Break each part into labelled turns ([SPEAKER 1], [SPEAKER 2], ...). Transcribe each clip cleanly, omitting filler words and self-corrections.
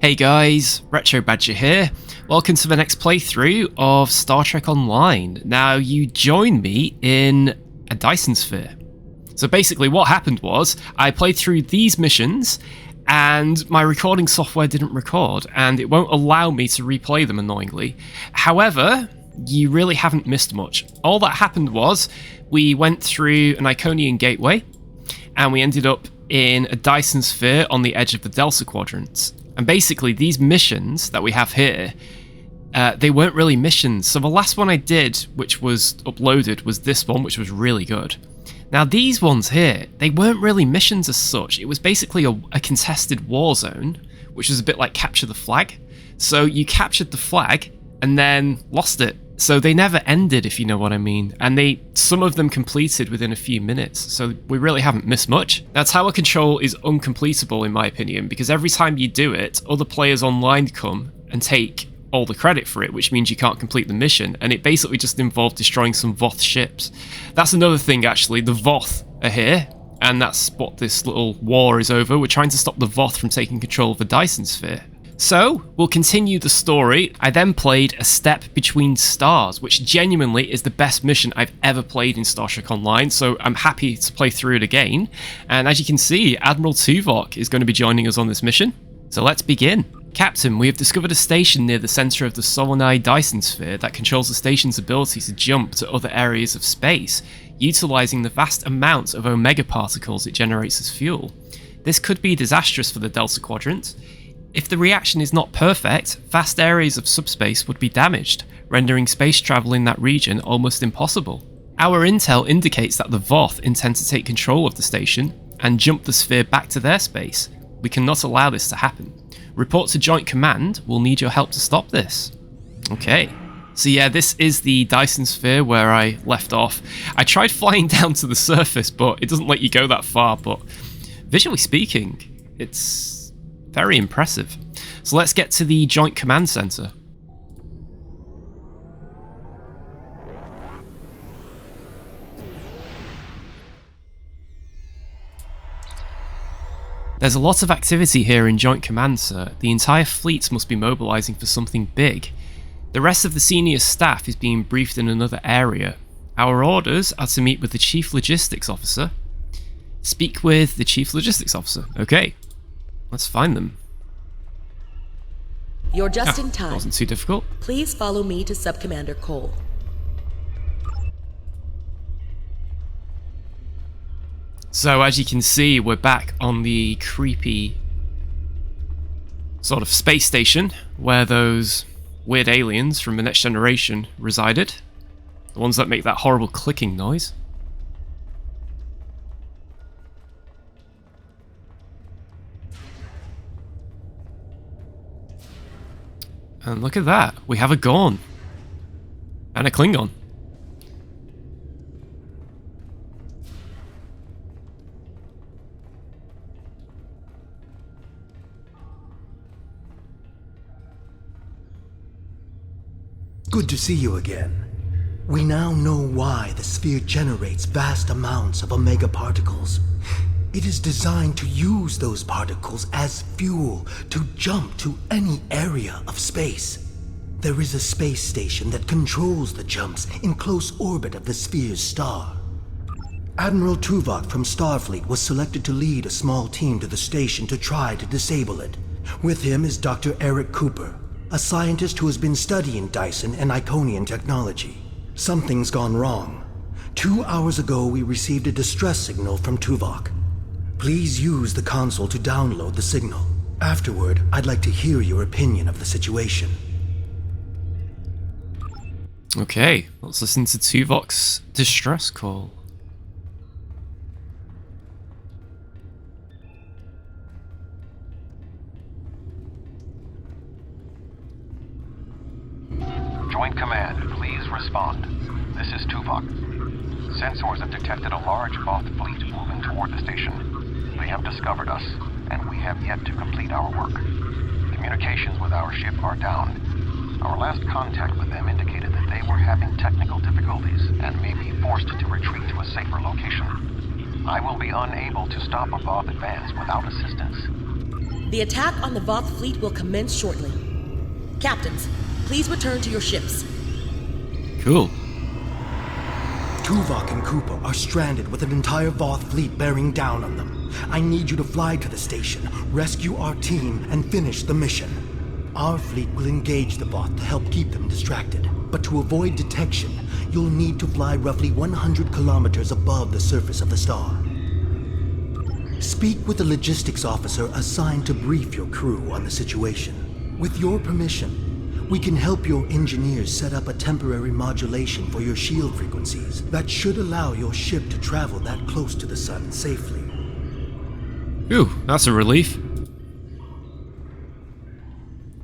[SPEAKER 1] Hey guys, Retro Badger here. Welcome to the next playthrough of Star Trek Online. Now, you join me in a Dyson sphere. So basically what happened was, I played through these missions and my recording software didn't record and it won't allow me to replay them annoyingly. However, you really haven't missed much. All that happened was, we went through an Iconian gateway and we ended up in a Dyson sphere on the edge of the Delta Quadrant. And basically, these missions that we have here, they weren't really missions. So the last one I did, which was uploaded, was this one, which was really good. Now, these ones here, they weren't really missions as such. It was basically a contested war zone, which was a bit like capture the flag. So you captured the flag and then lost it. So they never ended, if you know what I mean. And some of them completed within a few minutes. So we really haven't missed much. Now, Tower Control is uncompletable in my opinion, because every time you do it, other players online come and take all the credit for it, which means you can't complete the mission. And it basically just involved destroying some Voth ships. That's another thing, actually. The Voth are here, and that's what this little war is over. We're trying to stop the Voth from taking control of the Dyson sphere. So, we'll continue the story. I then played A Step Between Stars, which genuinely is the best mission I've ever played in Star Trek Online, so I'm happy to play through it again. And as you can see, Admiral Tuvok is going to be joining us on this mission. So let's begin. Captain, we have discovered a station near the centre of the Solonai Dyson sphere that controls the station's ability to jump to other areas of space, utilising the vast amounts of omega particles it generates as fuel. This could be disastrous for the Delta Quadrant. If the reaction is not perfect, vast areas of subspace would be damaged, rendering space travel in that region almost impossible. Our intel indicates that the Voth intend to take control of the station and jump the sphere back to their space. We cannot allow this to happen. Report to Joint Command. We'll need your help to stop this. Okay. So yeah, this is the Dyson sphere where I left off. I tried flying down to the surface, but it doesn't let you go that far, but visually speaking, it's very impressive. So let's get to the Joint Command Center. There's a lot of activity here in Joint Command, sir. The entire fleet must be mobilizing for something big. The rest of the senior staff is being briefed in another area. Our orders are to meet with the Chief Logistics Officer. Speak with the Chief Logistics Officer. Okay. Let's find them.
[SPEAKER 2] You're just in time.
[SPEAKER 1] Wasn't too difficult.
[SPEAKER 2] Please follow me to Subcommander Cole.
[SPEAKER 1] So as you can see, we're back on the creepy sort of space station where those weird aliens from the Next Generation resided. The ones that make that horrible clicking noise. And look at that, we have a Gorn. And a Klingon.
[SPEAKER 3] Good to see you again. We now know why the sphere generates vast amounts of omega particles. It is designed to use those particles as fuel to jump to any area of space. There is a space station that controls the jumps in close orbit of the sphere's star. Admiral Tuvok from Starfleet was selected to lead a small team to the station to try to disable it. With him is Dr. Eric Cooper, a scientist who has been studying Dyson and Iconian technology. Something's gone wrong. 2 hours ago, we received a distress signal from Tuvok. Please use the console to download the signal. Afterward, I'd like to hear your opinion of the situation.
[SPEAKER 1] Okay, let's listen to Tuvok's distress call.
[SPEAKER 4] Joint Command, please respond. This is Tuvok. Sensors have detected a large Voth fleet moving toward the station. They have discovered us, and we have yet to complete our work. Communications with our ship are down. Our last contact with them indicated that they were having technical difficulties and may be forced to retreat to a safer location. I will be unable to stop a Voth advance without assistance.
[SPEAKER 2] The attack on the Voth fleet will commence shortly. Captains, please return to your ships.
[SPEAKER 1] Cool.
[SPEAKER 3] Tuvok and Cooper are stranded with an entire Voth fleet bearing down on them. I need you to fly to the station, rescue our team, and finish the mission. Our fleet will engage the Voth to help keep them distracted. But to avoid detection, you'll need to fly roughly 100 kilometers above the surface of the star. Speak with the logistics officer assigned to brief your crew on the situation. With your permission, we can help your engineers set up a temporary modulation for your shield frequencies that should allow your ship to travel that close to the sun safely.
[SPEAKER 1] Ooh, that's a relief.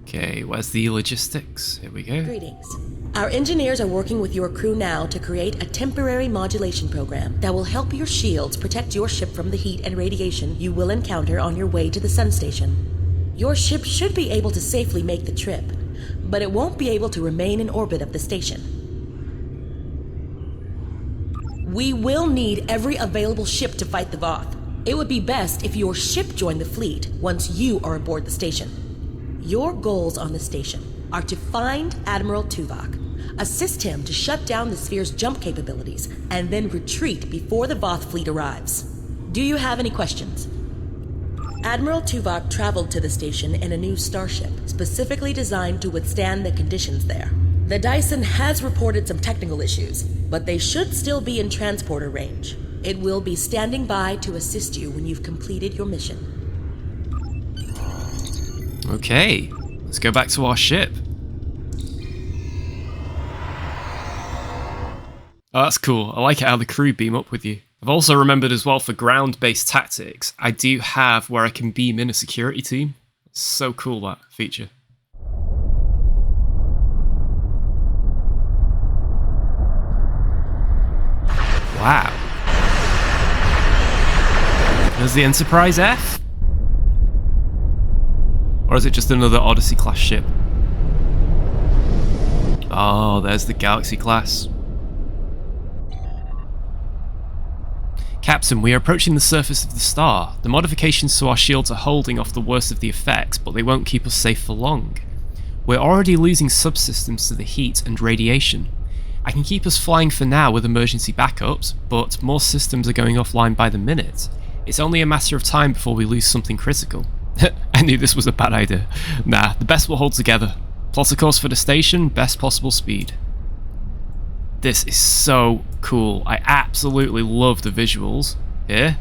[SPEAKER 1] Okay, where's the logistics? Here we go.
[SPEAKER 2] Greetings. Our engineers are working with your crew now to create a temporary modulation program that will help your shields protect your ship from the heat and radiation you will encounter on your way to the sun station. Your ship should be able to safely make the trip, but it won't be able to remain in orbit of the station. We will need every available ship to fight the Voth. It would be best if your ship joined the fleet once you are aboard the station. Your goals on the station are to find Admiral Tuvok, assist him to shut down the sphere's jump capabilities, and then retreat before the Voth fleet arrives. Do you have any questions? Admiral Tuvok traveled to the station in a new starship, specifically designed to withstand the conditions there. The Dyson has reported some technical issues, but they should still be in transporter range. It will be standing by to assist you when you've completed your mission.
[SPEAKER 1] Okay, let's go back to our ship. Oh, that's cool. I like it how the crew beam up with you. I've also remembered as well for ground-based tactics, I do have where I can beam in a security team. It's so cool, that feature. Wow. There's the Enterprise F? Or is it just another Odyssey-class ship? Oh, there's the Galaxy class. Captain, we are approaching the surface of the star. The modifications to our shields are holding off the worst of the effects, but they won't keep us safe for long. We're already losing subsystems to the heat and radiation. I can keep us flying for now with emergency backups, but more systems are going offline by the minute. It's only a matter of time before we lose something critical. I knew this was a bad idea. Nah, the best will hold together. Plot a course for the station, best possible speed. This is so cool. I absolutely love the visuals here.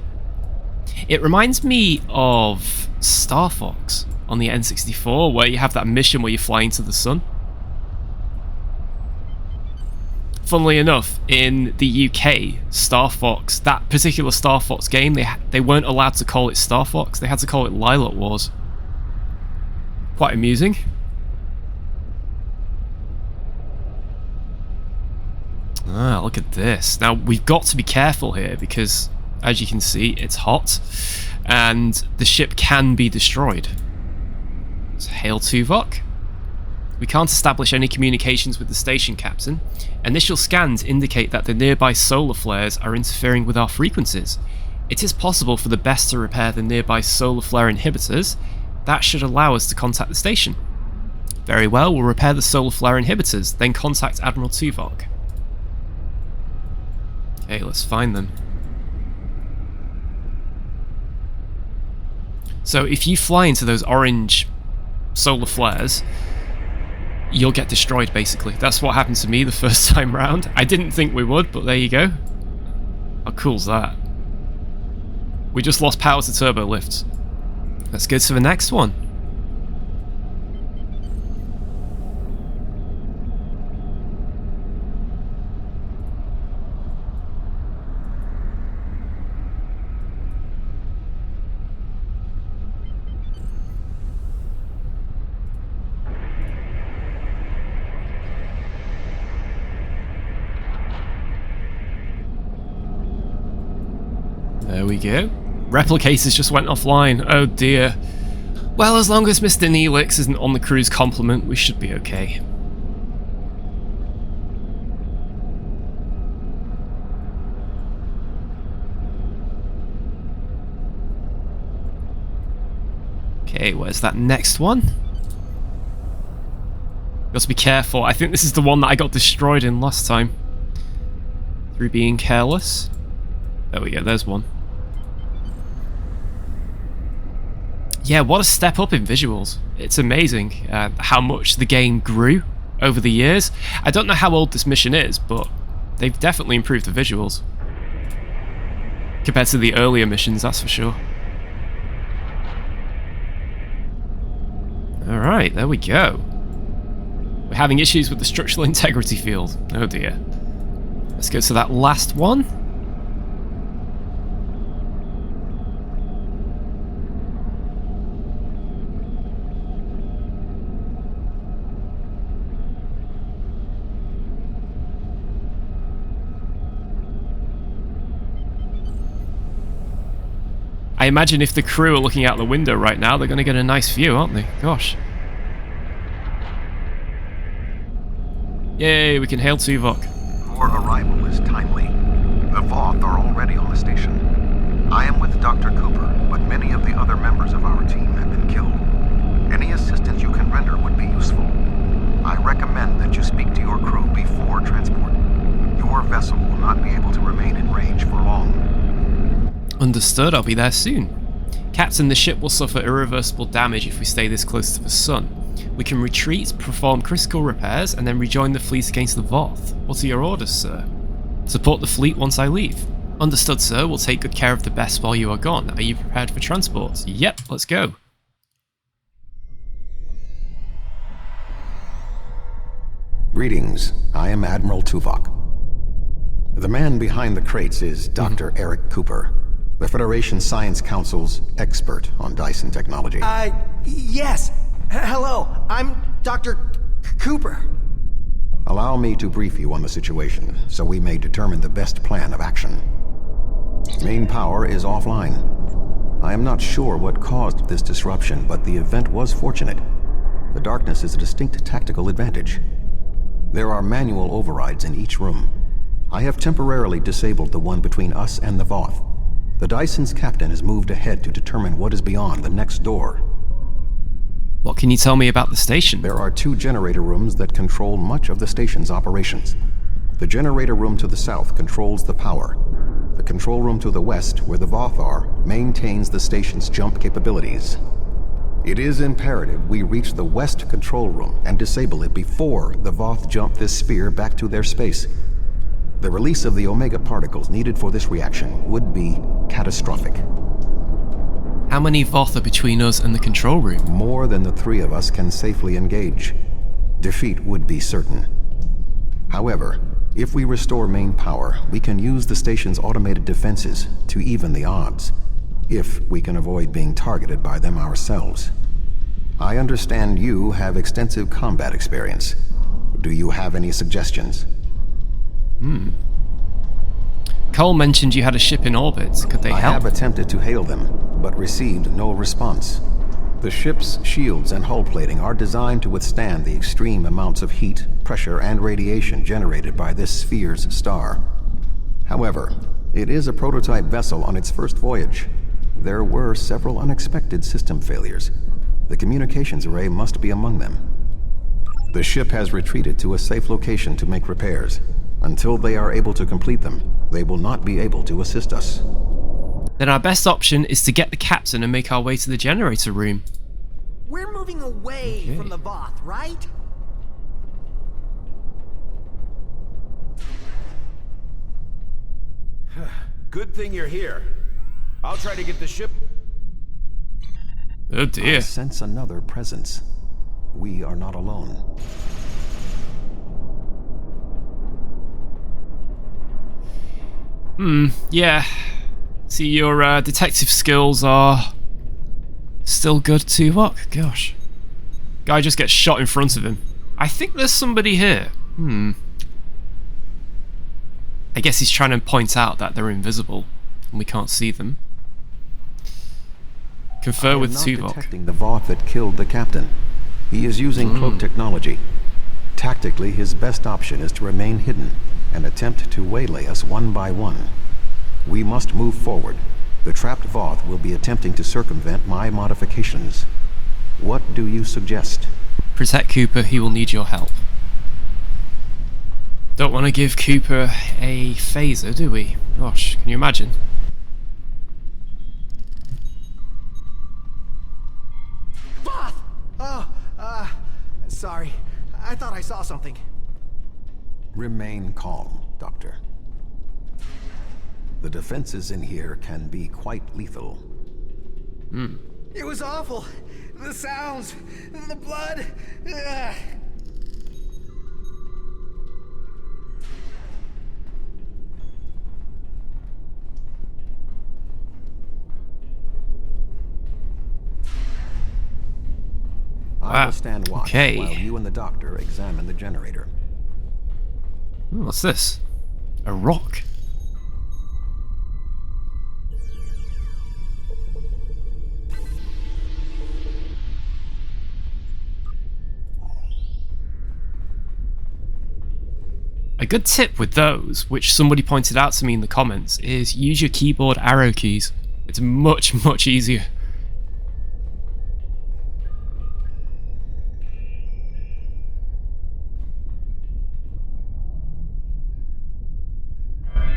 [SPEAKER 1] It reminds me of Star Fox on the N64, where you have that mission where you're flying to the sun. Funnily enough, in the UK, Star Fox, that particular Star Fox game, they weren't allowed to call it Star Fox, they had to call it Lilac Wars. Quite amusing. Ah, look at this. Now, we've got to be careful here because, as you can see, it's hot and the ship can be destroyed. So, hail Tuvok. We can't establish any communications with the station, Captain. Initial scans indicate that the nearby solar flares are interfering with our frequencies. It is possible for the best to repair the nearby solar flare inhibitors. That should allow us to contact the station. Very well, we'll repair the solar flare inhibitors, then contact Admiral Tuvok. Okay, let's find them. So if you fly into those orange solar flares, you'll get destroyed, basically. That's what happened to me the first time round. I didn't think we would, but there you go. How cool's that? We just lost power to turbo lifts. Let's go to the next one. There we go. Replicators just went offline. Oh dear. Well, as long as Mr. Neelix isn't on the crew's complement, we should be okay. Okay, where's that next one? Got to be careful. I think this is the one that I got destroyed in last time. Through being careless. There we go, there's one. Yeah, what a step up in visuals. It's amazing how much the game grew over the years. I don't know how old this mission is, but they've definitely improved the visuals. Compared to the earlier missions, that's for sure. Alright, there we go. We're having issues with the structural integrity field. Oh dear. Let's go to that last one. I imagine if the crew are looking out the window right now, they're going to get a nice view, aren't they? Gosh. Yay, we can hail Tuvok.
[SPEAKER 4] Your arrival is timely. The Voth are already on the station. I am with Dr. Cooper, but many of the other members of our team have been killed. Any assistance you can render would be useful. I recommend that you speak to your crew before transport. Your vessel will not be able to remain in range for long.
[SPEAKER 1] Understood, I'll be there soon. Captain, the ship will suffer irreversible damage if we stay this close to the sun. We can retreat, perform critical repairs, and then rejoin the fleet against the Voth. What are your orders, sir? Support the fleet once I leave. Understood, sir. We'll take good care of the best while you are gone. Are you prepared for transport? Yep, let's go.
[SPEAKER 5] Greetings. I am Admiral Tuvok. The man behind the crates is Dr. Eric Cooper, the Federation Science Council's expert on Dyson technology.
[SPEAKER 3] Yes. Hello, I'm Dr. Cooper.
[SPEAKER 5] Allow me to brief you on the situation, so we may determine the best plan of action. Main power is offline. I am not sure what caused this disruption, but the event was fortunate. The darkness is a distinct tactical advantage. There are manual overrides in each room. I have temporarily disabled the one between us and the Voth. The Dyson's captain has moved ahead to determine what is beyond the next door.
[SPEAKER 1] What can you tell me about the station?
[SPEAKER 5] There are 2 generator rooms that control much of the station's operations. The generator room to the south controls the power. The control room to the west, where the Voth are, maintains the station's jump capabilities. It is imperative we reach the west control room and disable it before the Voth jump this sphere back to their space. The release of the Omega particles needed for this reaction would be catastrophic.
[SPEAKER 1] How many Voth are between us and the control room?
[SPEAKER 5] More than the 3 of us can safely engage. Defeat would be certain. However, if we restore main power, we can use the station's automated defenses to even the odds, if we can avoid being targeted by them ourselves. I understand you have extensive combat experience. Do you have any suggestions?
[SPEAKER 1] Cole mentioned you had a ship in orbit. Could they help?
[SPEAKER 5] I have attempted to hail them, but received no response. The ship's shields and hull plating are designed to withstand the extreme amounts of heat, pressure, and radiation generated by this sphere's star. However, it is a prototype vessel on its first voyage. There were several unexpected system failures. The communications array must be among them. The ship has retreated to a safe location to make repairs. Until they are able to complete them, they will not be able to assist us.
[SPEAKER 1] Then our best option is to get the captain and make our way to the generator room.
[SPEAKER 6] We're moving away from the Voth, right?
[SPEAKER 7] Good thing you're here. I'll try to get the ship.
[SPEAKER 1] Oh dear.
[SPEAKER 5] I sense another presence. We are not alone.
[SPEAKER 1] Yeah. See, your detective skills are still good, Tuvok. Gosh. Guy just gets shot in front of him. I think there's somebody here. I guess he's trying to point out that they're invisible and we can't see them. Confer with Tuvok.
[SPEAKER 5] I am not detecting the Voth that killed the captain. He is using cloak technology. Tactically, his best option is to remain hidden and attempt to waylay us one by one. We must move forward. The trapped Voth will be attempting to circumvent my modifications. What do you suggest?
[SPEAKER 1] Protect Cooper, he will need your help. Don't want to give Cooper a phaser, do we? Gosh, can you imagine?
[SPEAKER 6] Voth! Oh, sorry. I thought I saw something.
[SPEAKER 5] Remain calm, Doctor. The defenses in here can be quite lethal.
[SPEAKER 6] It was awful. The sounds, the blood. Ugh.
[SPEAKER 5] I will stand watch
[SPEAKER 1] okay.
[SPEAKER 5] while you and the doctor examine the generator.
[SPEAKER 1] What's this? A rock? A good tip with those, which somebody pointed out to me in the comments, is use your keyboard arrow keys. It's much, much easier.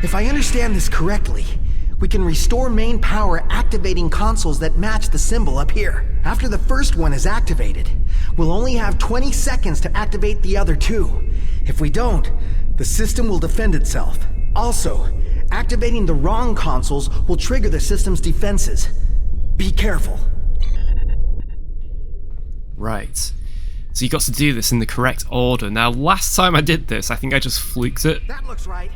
[SPEAKER 6] If I understand this correctly, we can restore main power activating consoles that match the symbol up here. After the first one is activated, we'll only have 20 seconds to activate the other two. If we don't, the system will defend itself. Also, activating the wrong consoles will trigger the system's defenses. Be careful.
[SPEAKER 1] Right. So you got to do this in the correct order. Now, last time I did this, I think I just fluked it.
[SPEAKER 6] That looks right.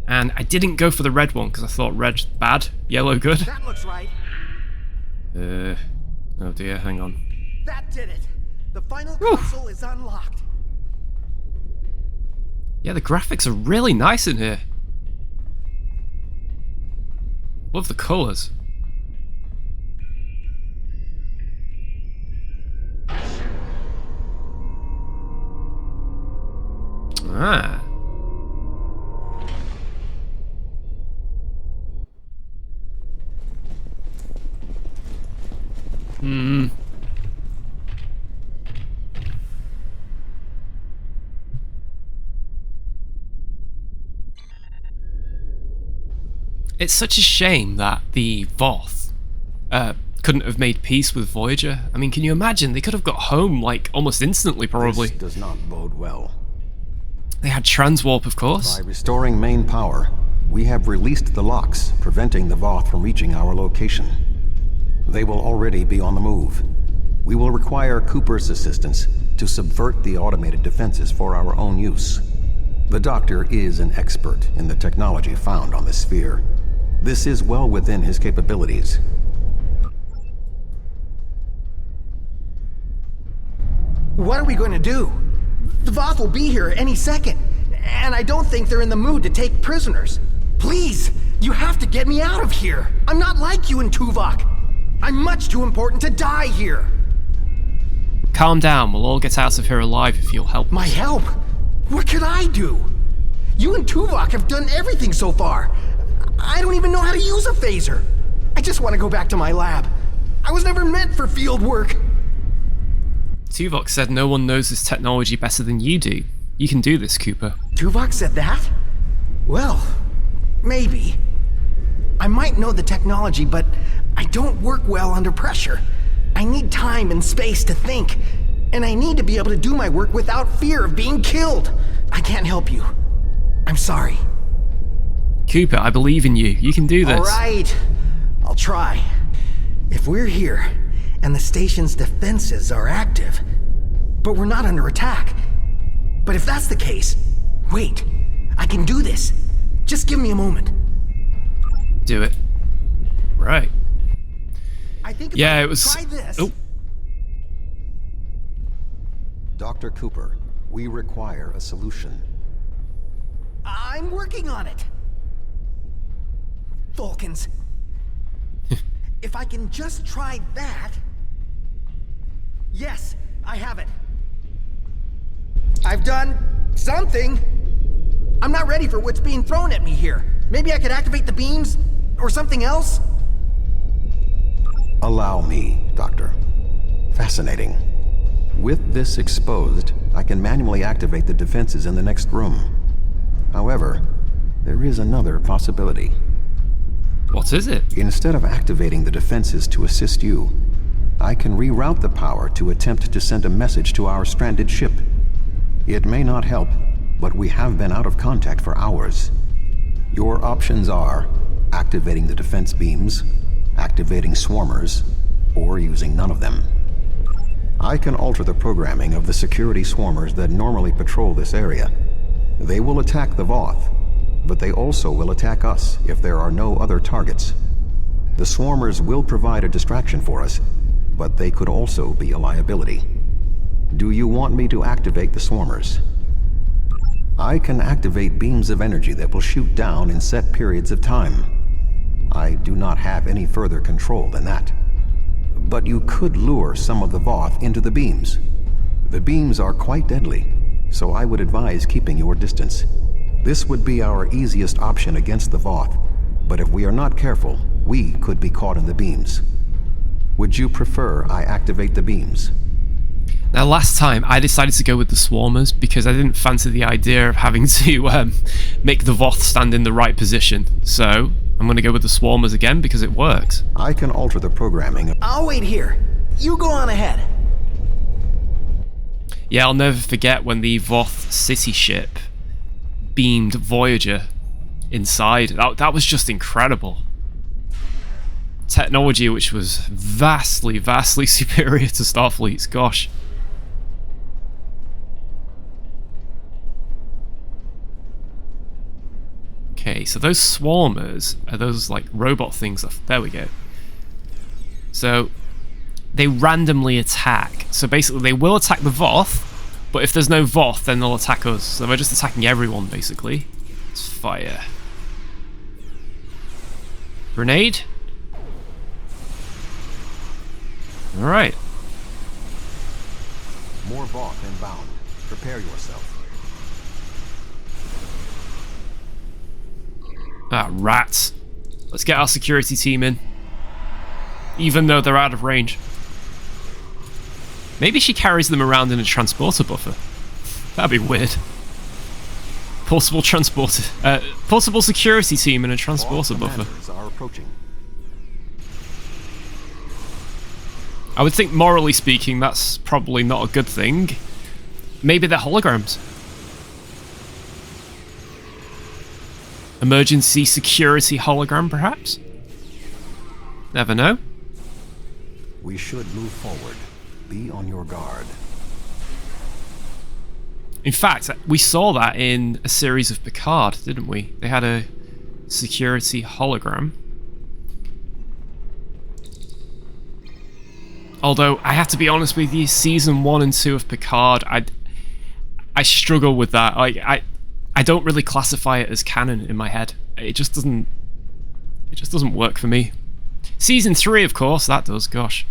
[SPEAKER 1] And I didn't go for the red one because I thought red bad, yellow good.
[SPEAKER 6] That looks right.
[SPEAKER 1] Oh dear, hang on.
[SPEAKER 6] That did it. The final console is unlocked.
[SPEAKER 1] Yeah, the graphics are really nice in here. Love the colours. Ah. It's such a shame that the Voth couldn't have made peace with Voyager. I mean, can you imagine? They could have got home, like, almost instantly, probably.
[SPEAKER 5] This does not bode well.
[SPEAKER 1] They had transwarp, of course.
[SPEAKER 5] By restoring main power, we have released the locks, preventing the Voth from reaching our location. They will already be on the move. We will require Cooper's assistance to subvert the automated defenses for our own use. The Doctor is an expert in the technology found on the sphere. This is well within his capabilities.
[SPEAKER 6] What are we going to do? The Voth will be here any second, and I don't think they're in the mood to take prisoners. Please, you have to get me out of here. I'm not like you and Tuvok. I'm much too important to die here.
[SPEAKER 1] Calm down, we'll all get out of here alive if you'll help us.
[SPEAKER 6] My help? What could I do? You and Tuvok have done everything so far. I don't even know how to use a phaser. I just want to go back to my lab. I was never meant for field work.
[SPEAKER 1] Tuvok said no one knows this technology better than you do. You can do this, Cooper.
[SPEAKER 6] Tuvok said that? Well, maybe. I might know the technology, but I don't work well under pressure. I need time and space to think, and I need to be able to do my work without fear of being killed. I can't help you. I'm sorry.
[SPEAKER 1] Cooper, I believe in you. You can do this.
[SPEAKER 6] All right. I'll try. If we're here, and the station's defenses are active, but we're not under attack. But if that's the case, wait. I can do this. Just give me a moment.
[SPEAKER 1] Do it. Right.
[SPEAKER 6] I think
[SPEAKER 1] Yeah, it was...
[SPEAKER 6] try this.
[SPEAKER 1] Oh.
[SPEAKER 5] Dr. Cooper, we require a solution.
[SPEAKER 6] I'm working on it. Vulcans. If I can just try that... Yes, I have it. I've done something. I'm not ready for what's being thrown at me here. Maybe I could activate the beams or something else?
[SPEAKER 5] Allow me, Doctor. Fascinating. With this exposed, I can manually activate the defenses in the next room. However, there is another possibility.
[SPEAKER 1] What is it?
[SPEAKER 5] Instead of activating the defenses to assist you, I can reroute the power to attempt to send a message to our stranded ship. It may not help, but we have been out of contact for hours. Your options are activating the defense beams, activating swarmers, or using none of them. I can alter the programming of the security swarmers that normally patrol this area. They will attack the Voth, but they also will attack us if there are no other targets. The swarmers will provide a distraction for us, but they could also be a liability. Do you want me to activate the swarmers? I can activate beams of energy that will shoot down in set periods of time. I do not have any further control than that. But you could lure some of the Voth into the beams. The beams are quite deadly, so I would advise keeping your distance. This would be our easiest option against the Voth, but if we are not careful, we could be caught in the beams. Would you prefer I activate the beams?
[SPEAKER 1] Now, last time I decided to go with the swarmers because I didn't fancy the idea of having to make the Voth stand in the right position. So I'm going to go with the swarmers again because it works.
[SPEAKER 5] I can alter the programming.
[SPEAKER 6] I'll wait here. You go on ahead.
[SPEAKER 1] Yeah, I'll never forget when the Voth city ship beamed Voyager inside. That was just incredible. Technology which was vastly, vastly superior to Starfleet's, gosh. Okay, so those swarmers are those like robot things. There we go. So they randomly attack. So basically they will attack the Voth, but if there's no Voth, then they'll attack us. So they're just attacking everyone, basically. Let's fire. Grenade. Alright.
[SPEAKER 5] More Voth inbound. Prepare yourself.
[SPEAKER 1] Ah, rats. Let's get our security team in. Even though they're out of range. Maybe she carries them around in a transporter buffer. That'd be weird. Portable security team in a transporter buffer.
[SPEAKER 5] Are approaching.
[SPEAKER 1] I would think, morally speaking, that's probably not a good thing. Maybe they're holograms. Emergency security hologram, perhaps? Never know.
[SPEAKER 5] We should move forward. Be on your guard.
[SPEAKER 1] In fact, we saw that in a series of Picard, didn't we? They had a security hologram. Although, I have to be honest with you, season 1 and 2 of Picard, I struggle with that. I don't really classify it as canon in my head. It just doesn't work for me. Season 3, of course, that does, gosh.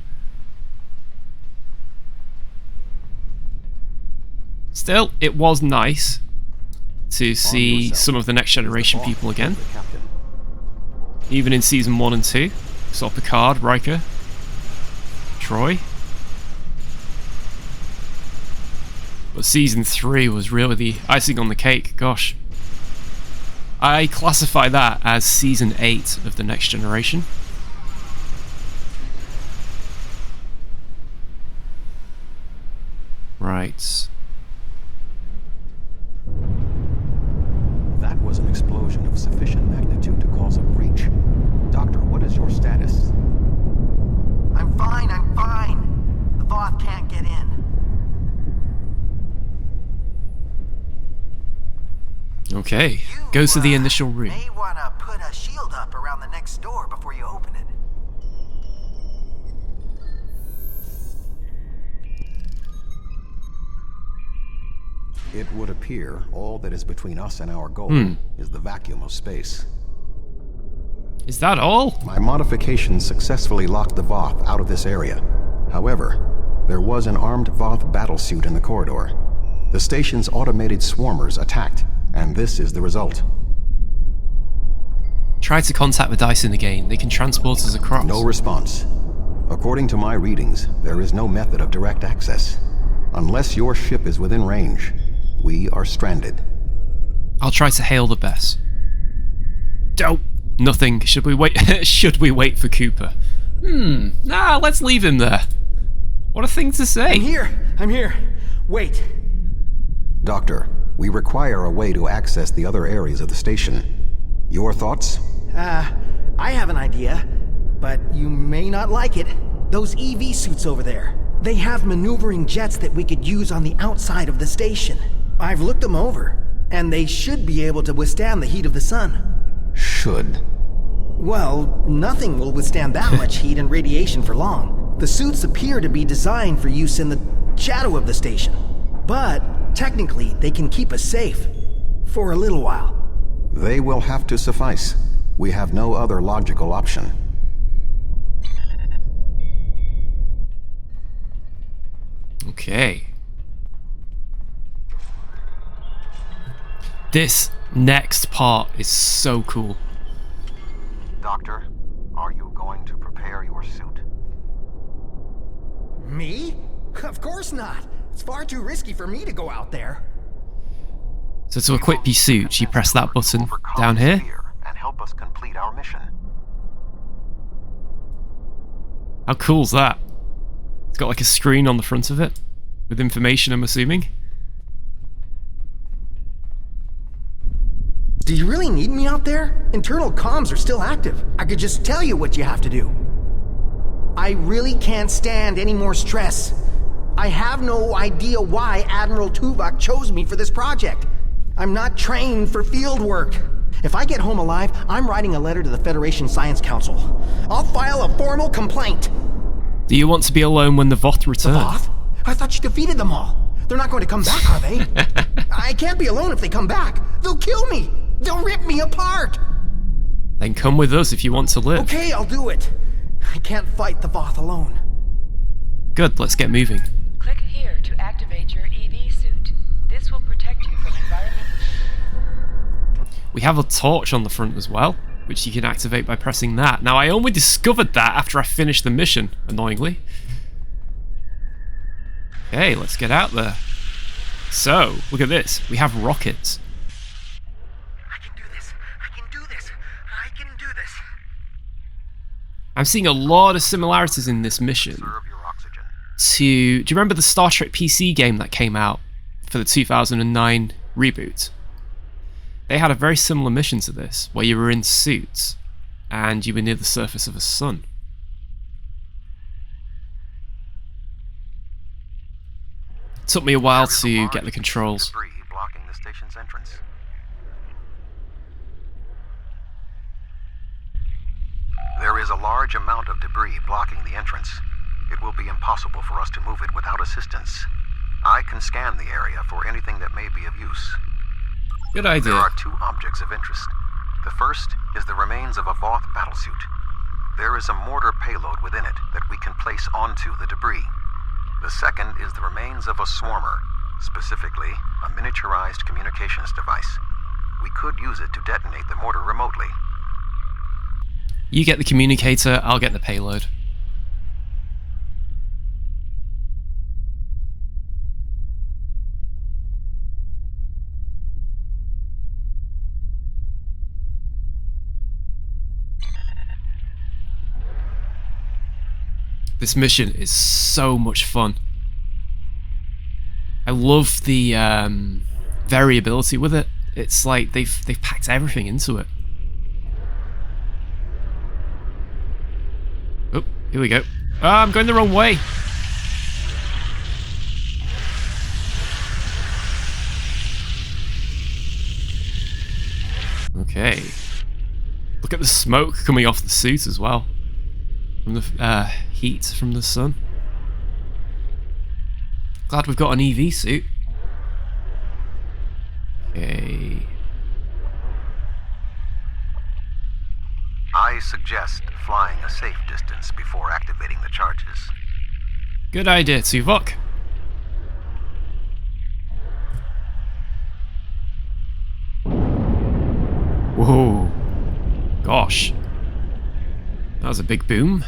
[SPEAKER 1] Still, it was nice to see some of the Next Generation people again. Even in season 1 and 2. Saw Picard, Riker, Troy. But season 3 was really the icing on the cake, gosh. I classify that as season 8 of the Next Generation. Right.
[SPEAKER 5] That was an explosion of sufficient magnitude to cause a breach. Doctor, what is your status?
[SPEAKER 6] I'm fine. The Voth can't get in.
[SPEAKER 1] Okay, goes to the initial room.
[SPEAKER 6] May want to put a shield up around the next door before you open it.
[SPEAKER 5] It would appear all that is between us and our goal is the vacuum of space.
[SPEAKER 1] Is that all?
[SPEAKER 5] My modifications successfully locked the Voth out of this area. However, there was an armed Voth battlesuit in the corridor. The station's automated swarmers attacked, and this is the result.
[SPEAKER 1] Try to contact the Dyson again. They can transport us across.
[SPEAKER 5] No response. According to my readings, there is no method of direct access. Unless your ship is within range, we are stranded.
[SPEAKER 1] I'll try to hail the Bess. Dope. Nothing. Should we wait? Should we wait for Cooper? Nah, let's leave him there. What a thing to say.
[SPEAKER 6] I'm here. Wait.
[SPEAKER 5] Doctor, we require a way to access the other areas of the station. Your thoughts?
[SPEAKER 6] I have an idea, but you may not like it. Those EV suits over there. They have maneuvering jets that we could use on the outside of the station. I've looked them over, and they should be able to withstand the heat of the sun.
[SPEAKER 5] Should.
[SPEAKER 6] Well, nothing will withstand that much heat and radiation for long. The suits appear to be designed for use in the shadow of the station. But, technically, they can keep us safe. For a little while.
[SPEAKER 5] They will have to suffice. We have no other logical option.
[SPEAKER 1] Okay. This next part is so cool.
[SPEAKER 5] Doctor, are you going to prepare your suit?
[SPEAKER 6] Me? Of course not. It's far too risky for me to go out there.
[SPEAKER 1] So to equip your suit, you press that button down here.
[SPEAKER 5] And help us complete our mission.
[SPEAKER 1] How cool's that? It's got like a screen on the front of it with information, I'm assuming.
[SPEAKER 6] Do you really need me out there? Internal comms are still active. I could just tell you what you have to do. I really can't stand any more stress. I have no idea why Admiral Tuvok chose me for this project. I'm not trained for field work. If I get home alive, I'm writing a letter to the Federation Science Council. I'll file a formal complaint.
[SPEAKER 1] Do you want to be alone when the Voth return?
[SPEAKER 6] The Voth? I thought you defeated them all. They're not going to come back, are they? I can't be alone if they come back. They'll kill me. They'll rip me apart.
[SPEAKER 1] Then come with us if you want to live.
[SPEAKER 6] Okay, I'll do it. I can't fight the Voth alone.
[SPEAKER 1] Good, let's get moving.
[SPEAKER 8] Click here to activate your EV suit. This will protect you from environmental...
[SPEAKER 1] We have a torch on the front as well, which you can activate by pressing that. Now, I only discovered that after I finished the mission, annoyingly. Okay, let's get out there. So, look at this. We have rockets.
[SPEAKER 6] I can do this. I can do this. I can do this.
[SPEAKER 1] I'm seeing a lot of similarities in this mission
[SPEAKER 5] Serve your oxygen.
[SPEAKER 1] to... Do you remember the Star Trek PC game that came out for the 2009 reboot? They had a very similar mission to this, where you were in suits and you were near the surface of a sun. It took me a while to get the controls.
[SPEAKER 5] Debris blocking the station's entrance. There is a large amount of debris blocking the entrance. It will be impossible for us to move it without assistance. I can scan the area for anything that may be of use.
[SPEAKER 1] Good idea.
[SPEAKER 5] There are two objects of interest. The first is the remains of a Voth battlesuit. There is a mortar payload within it that we can place onto the debris. The second is the remains of a swarmer, specifically a miniaturized communications device. We could use it to detonate the mortar remotely.
[SPEAKER 1] You get the communicator, I'll get the payload. This mission is so much fun. I love the variability with it. It's like they've packed everything into it. Oh, here we go. Ah, I'm going the wrong way. Okay. Look at the smoke coming off the suit as well. From the heat from the sun. Glad we've got an EV suit. Okay.
[SPEAKER 5] I suggest flying a safe distance before activating the charges.
[SPEAKER 1] Good idea, Tuvok. Whoa. Gosh. That was a big boom.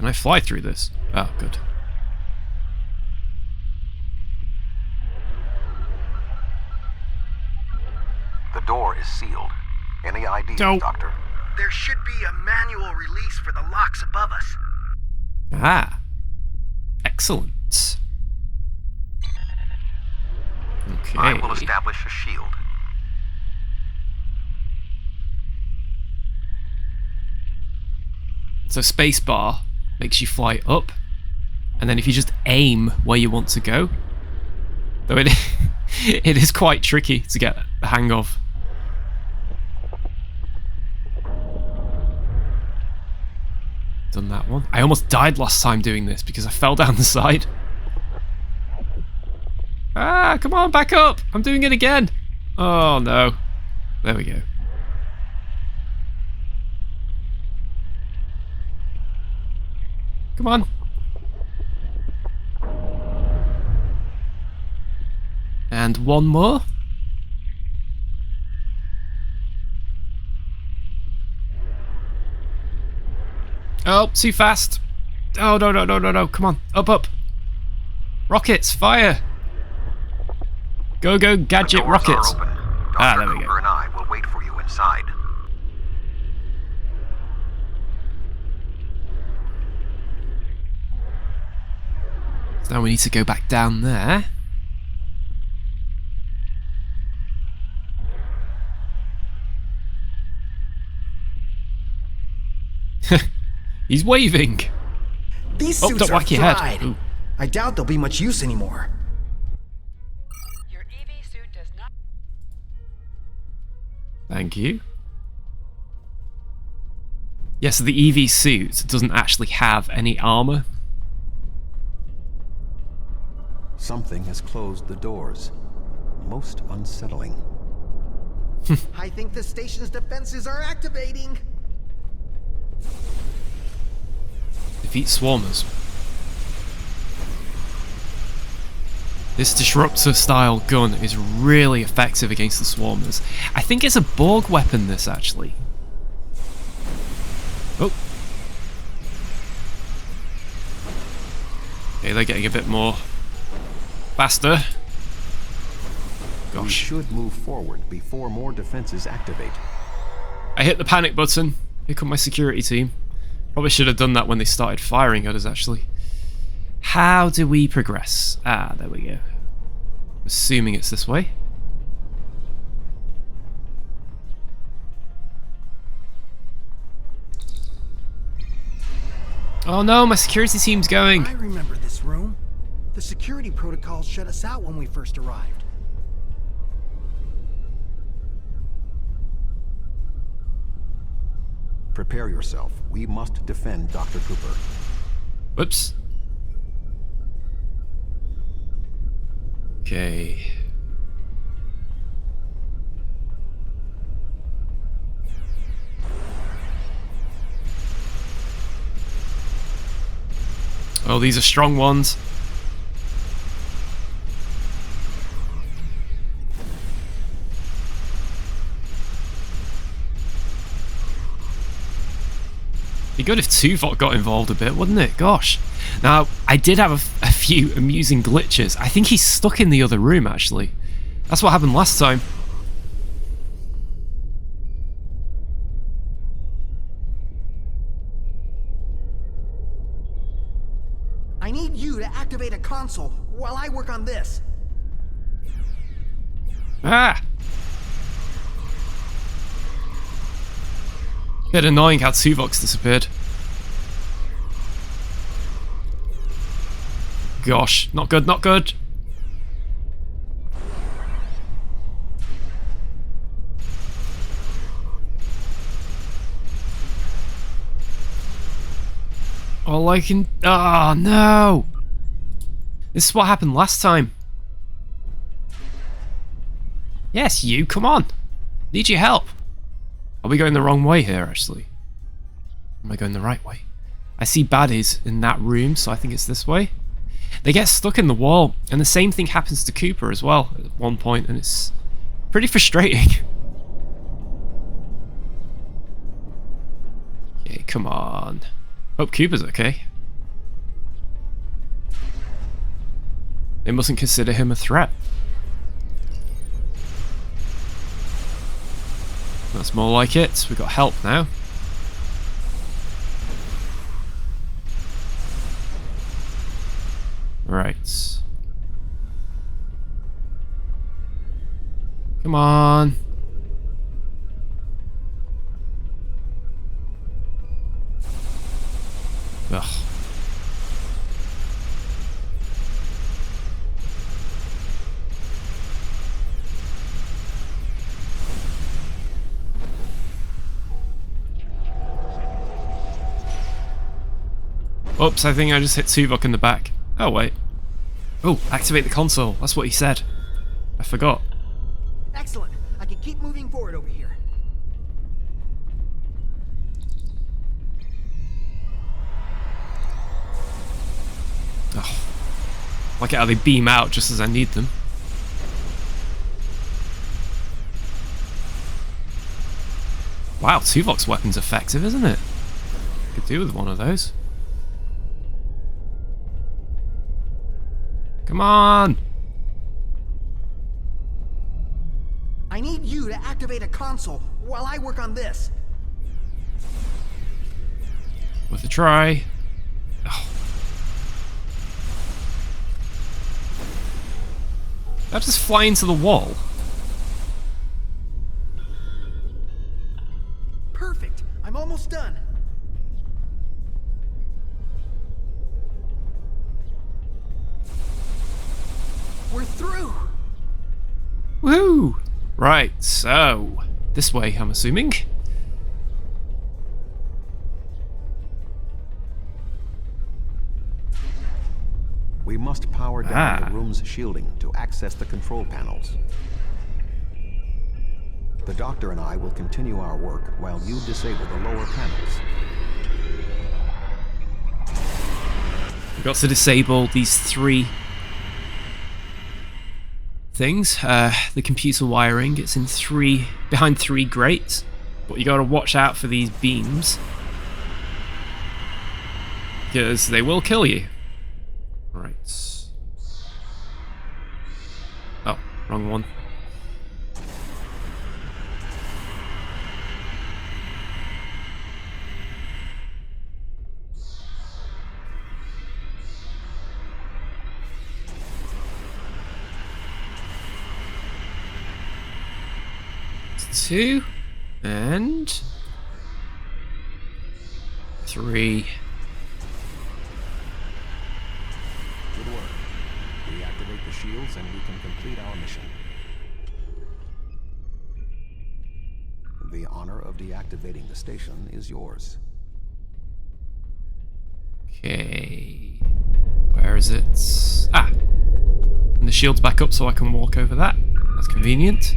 [SPEAKER 1] Can I fly through this? Oh, good.
[SPEAKER 5] The door is sealed. Any ideas,
[SPEAKER 1] Go.
[SPEAKER 5] Doctor?
[SPEAKER 6] There should be a manual release for the locks above us.
[SPEAKER 1] Ah. Excellent. Okay.
[SPEAKER 5] I will establish a shield.
[SPEAKER 1] So spacebar makes you fly up, and then if you just aim where you want to go, though it it is quite tricky to get the hang of. Done that one. I almost died last time doing this because I fell down the side. Ah, come on, back up! I'm doing it again! Oh no. There we go. Come on. And one more. Oh, too fast. Oh, no, no, no, no, no. Come on. Up, up. Rockets, fire. Go, go, gadget
[SPEAKER 5] The doors
[SPEAKER 1] rockets.
[SPEAKER 5] are open. Dr.
[SPEAKER 1] Ah, there we
[SPEAKER 5] Cooper
[SPEAKER 1] go.
[SPEAKER 5] and I will wait for you inside.
[SPEAKER 1] So now we need to go back down there. He's waving.
[SPEAKER 6] These
[SPEAKER 1] Oh,
[SPEAKER 6] suits
[SPEAKER 1] don't
[SPEAKER 6] are
[SPEAKER 1] whack your head.
[SPEAKER 6] fried.
[SPEAKER 1] Ooh.
[SPEAKER 6] I doubt they'll be much use anymore.
[SPEAKER 8] Your EV suit does not.
[SPEAKER 1] Thank you. Yes, the EV suit doesn't actually have any armor.
[SPEAKER 5] Something has closed the doors. Most unsettling.
[SPEAKER 6] I think the station's defenses are activating.
[SPEAKER 1] Defeat swarmers. This disruptor style gun is really effective against the swarmers. I think it's a Borg weapon, this actually. Oh. Okay, they're getting a bit more faster.
[SPEAKER 5] We
[SPEAKER 1] Gosh.
[SPEAKER 5] should move forward before more defenses activate.
[SPEAKER 1] I hit the panic button. Here come my security team. Probably should have done that when they started firing at us, actually. How do we progress? Ah, there we go. Assuming it's this way. Oh no, my security team's going.
[SPEAKER 6] I remember this room. The security protocols shut us out when we first arrived.
[SPEAKER 5] Prepare yourself. We must defend Dr. Cooper.
[SPEAKER 1] Whoops. Okay. Oh, these are strong ones. Be good if Tuvok got involved a bit, wouldn't it? Gosh. Now, I did have a few amusing glitches. I think he's stuck in the other room, actually. That's what happened last time.
[SPEAKER 6] I need you to activate a console while I work on this.
[SPEAKER 1] Ah! Bit annoying how Tuvok's disappeared. Gosh, not good, not good. All I can... Oh, no! This is what happened last time. Yes, you, come on. Need your help. Are we going the wrong way here, actually? Am I going the right way? I see baddies in that room, so I think it's this way. They get stuck in the wall, and the same thing happens to Cooper as well at one point, and it's pretty frustrating. Okay, come on. Hope Cooper's okay. They mustn't consider him a threat. That's more like it. We've got help now. Right. Come on. Ugh. Oops, I think I just hit Tuvok in the back. Oh, wait. Oh, activate the console. That's what he said. I forgot.
[SPEAKER 6] Excellent. I can keep moving forward over here.
[SPEAKER 1] Oh. Like how they beam out just as I need them. Wow, Tuvok's weapon's effective, isn't it? Could do with one of those. Come on!
[SPEAKER 6] I need you to activate a console while I work on this.
[SPEAKER 1] Worth a try. Oh. That just fly into the wall.
[SPEAKER 6] Perfect. I'm almost done. We're through.
[SPEAKER 1] Woo! Right, so this way, I'm assuming.
[SPEAKER 5] We must power down the room's shielding to access the control panels. The doctor and I will continue our work while you disable the lower panels.
[SPEAKER 1] We've got to disable these three things. The computer wiring, it's in behind three grates, but you gotta watch out for these beams because they will kill you. Right. Oh, wrong one. Two and three.
[SPEAKER 5] Good work. Reactivate the shields and we can complete our mission. The honor of deactivating the station is yours.
[SPEAKER 1] Okay. Where is it? Ah! And the shield's back up so I can walk over that. That's convenient.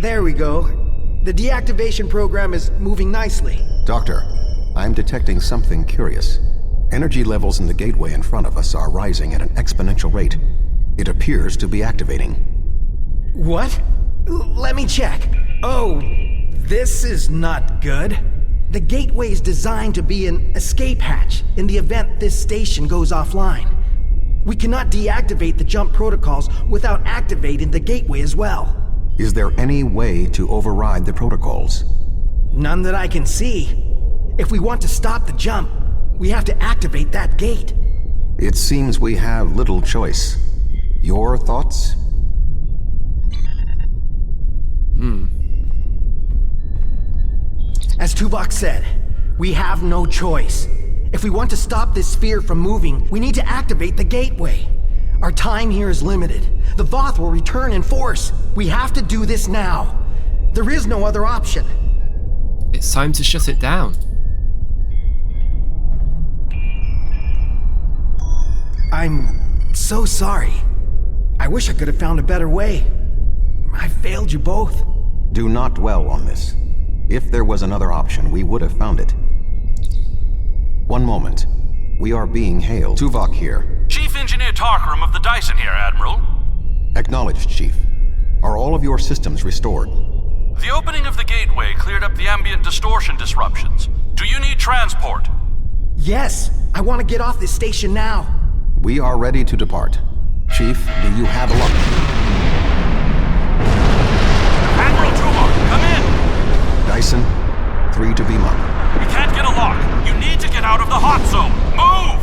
[SPEAKER 6] There we go. The deactivation program is moving nicely.
[SPEAKER 5] Doctor, I'm detecting something curious. Energy levels in the gateway in front of us are rising at an exponential rate. It appears to be activating.
[SPEAKER 6] What? Let me check. Oh, this is not good. The gateway is designed to be an escape hatch in the event this station goes offline. We cannot deactivate the jump protocols without activating the gateway as well.
[SPEAKER 5] Is there any way to override the protocols?
[SPEAKER 6] None that I can see. If we want to stop the jump, we have to activate that gate.
[SPEAKER 5] It seems we have little choice. Your thoughts?
[SPEAKER 6] As Tuvok said, we have no choice. If we want to stop this sphere from moving, we need to activate the gateway. Our time here is limited. The Voth will return in force. We have to do this now. There is no other option.
[SPEAKER 1] It's time to shut it down.
[SPEAKER 6] I'm so sorry. I wish I could have found a better way. I failed you both.
[SPEAKER 5] Do not dwell on this. If there was another option, we would have found it. One moment. We are being hailed. Tuvok here.
[SPEAKER 9] Chief Engineer Tarkram of the Dyson here, Admiral.
[SPEAKER 5] Acknowledged, Chief. Are all of your systems restored?
[SPEAKER 9] The opening of the gateway cleared up the ambient distortion disruptions. Do you need transport?
[SPEAKER 6] Yes, I want to get off this station now.
[SPEAKER 5] We are ready to depart. Chief, do you have a lock?
[SPEAKER 9] Admiral Tuvok, come in!
[SPEAKER 5] Dyson, 3 to beam up.
[SPEAKER 9] We can't get a lock. You need to get out of the hot zone. Move!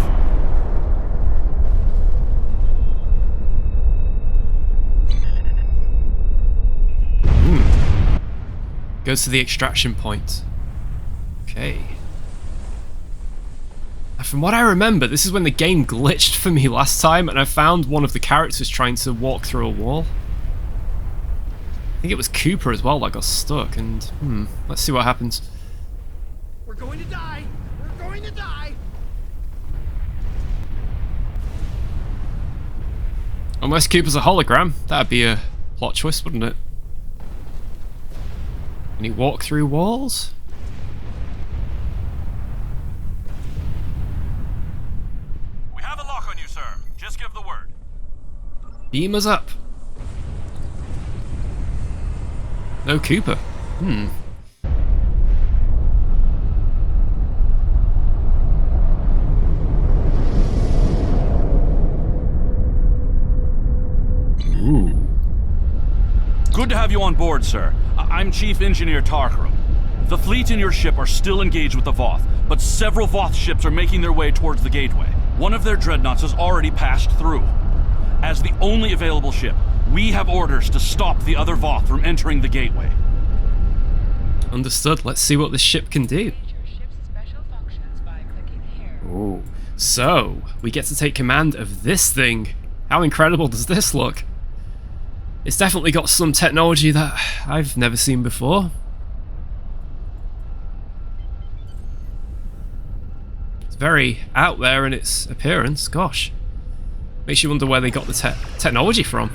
[SPEAKER 1] Goes to the extraction point. Okay. From what I remember, this is when the game glitched for me last time, and I found one of the characters trying to walk through a wall. I think it was Cooper as well that got stuck, and let's see what happens.
[SPEAKER 6] We're going to die! We're going to die!
[SPEAKER 1] Unless Cooper's a hologram, that'd be a plot twist, wouldn't it? Can he walk through walls?
[SPEAKER 9] We have a lock on you, sir. Just give the word.
[SPEAKER 1] Beam us up. No Cooper. Ooh.
[SPEAKER 9] Good to have you on board, sir. I'm Chief Engineer Tarkram. The fleet and your ship are still engaged with the Voth, but several Voth ships are making their way towards the gateway. One of their dreadnoughts has already passed through. As the only available ship, we have orders to stop the other Voth from entering the gateway.
[SPEAKER 1] Understood. Let's see what this ship can do.
[SPEAKER 8] Your ship's special functions by clicking here.
[SPEAKER 1] Oh, so we get to take command of this thing. How incredible does this look? It's definitely got some technology that I've never seen before. It's very out there in its appearance. Gosh, makes you wonder where they got the technology from.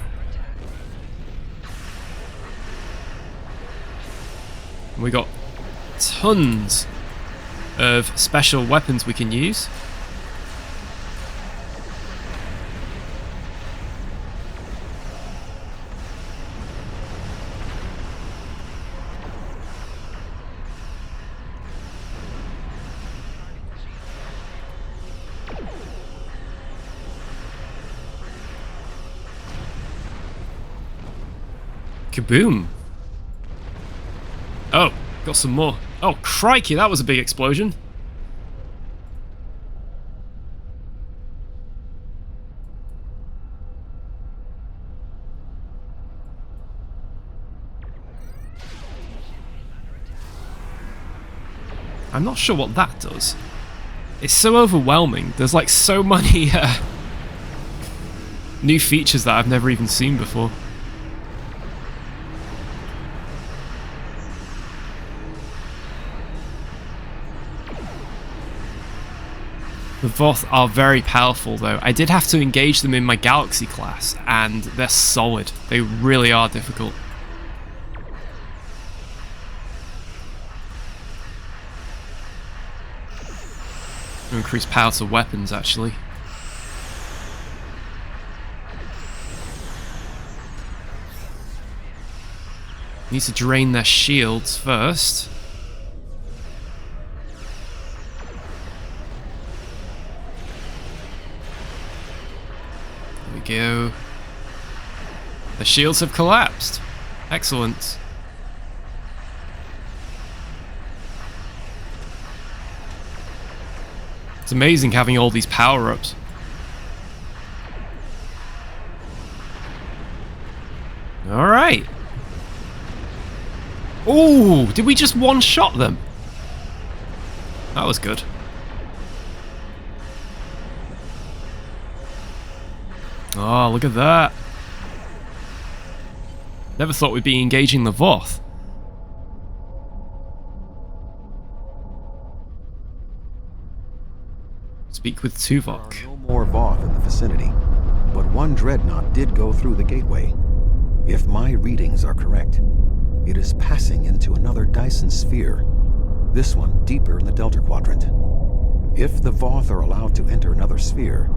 [SPEAKER 1] And we got tons of special weapons we can use. Kaboom! Oh, got some more. Oh, crikey, that was a big explosion. I'm not sure what that does. It's so overwhelming. There's like so many new features that I've never even seen before. The Voth are very powerful though. I did have to engage them in my Galaxy class, and they're solid. They really are difficult. Increase power to weapons, actually. Need to drain their shields first. There we go. The shields have collapsed. Excellent. It's amazing having all these power-ups. Alright. Ooh, did we just one-shot them? That was good. Oh, look at that. Never thought we'd be engaging the Voth. Speak with Tuvok.
[SPEAKER 5] There are no more Voth in the vicinity, but one dreadnought did go through the gateway. If my readings are correct, it is passing into another Dyson sphere, this one deeper in the Delta Quadrant. If the Voth are allowed to enter another sphere,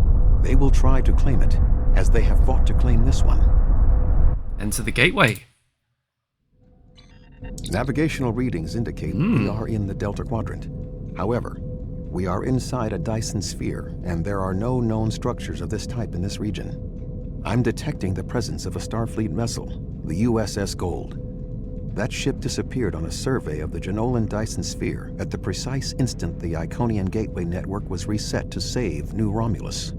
[SPEAKER 5] they will try to claim it, as they have fought to claim this one.
[SPEAKER 1] Enter the gateway.
[SPEAKER 5] Navigational readings indicate we are in the Delta Quadrant. However, We are inside a Dyson sphere, and there are no known structures of this type in this region. I'm detecting the presence of a Starfleet vessel, the USS Gold. That ship disappeared on a survey of the Jenolan Dyson sphere at the precise instant the Iconian Gateway network was reset to save New Romulus.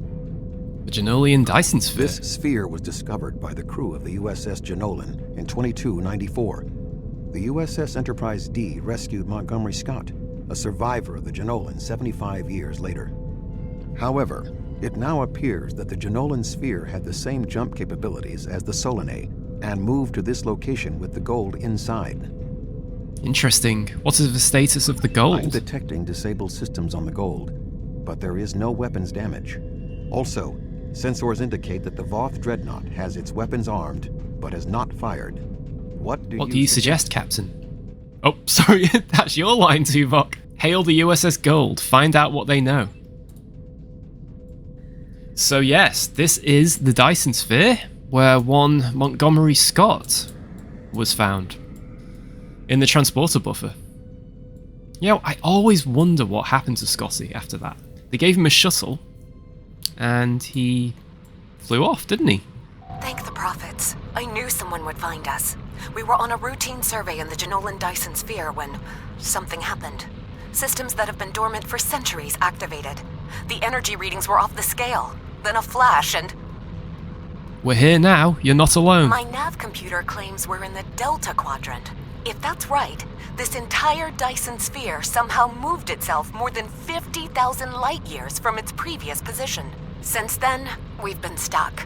[SPEAKER 1] The Jenolan Dyson sphere?
[SPEAKER 5] This sphere was discovered by the crew of the USS Jenolan in 2294. The USS Enterprise D rescued Montgomery Scott, a survivor of the Jenolan 75 years later. However, it now appears that the Jenolan sphere had the same jump capabilities as the Solanae, and moved to this location with the Gold inside.
[SPEAKER 1] Interesting. What is the status of the Gold?
[SPEAKER 5] I'm detecting disabled systems on the Gold, but there is no weapons damage. Also, sensors indicate that the Voth Dreadnought has its weapons armed, but has not fired. What do you
[SPEAKER 1] suggest, Captain? Oh, sorry, that's your line, Tuvok. Hail the USS Gold. Find out what they know. So yes, this is the Dyson sphere, where one Montgomery Scott was found in the transporter buffer. You know, I always wonder what happened to Scotty after that. They gave him a shuttle, and he flew off, didn't he?
[SPEAKER 10] Thank the prophets. I knew someone would find us. We were on a routine survey in the Jenolan Dyson sphere when something happened. Systems that have been dormant for centuries activated. The energy readings were off the scale. Then a flash and...
[SPEAKER 1] We're here now. You're not alone.
[SPEAKER 10] My nav computer claims we're in the Delta Quadrant. If that's right, this entire Dyson sphere somehow moved itself more than 50,000 light years from its previous position. Since then, we've been stuck.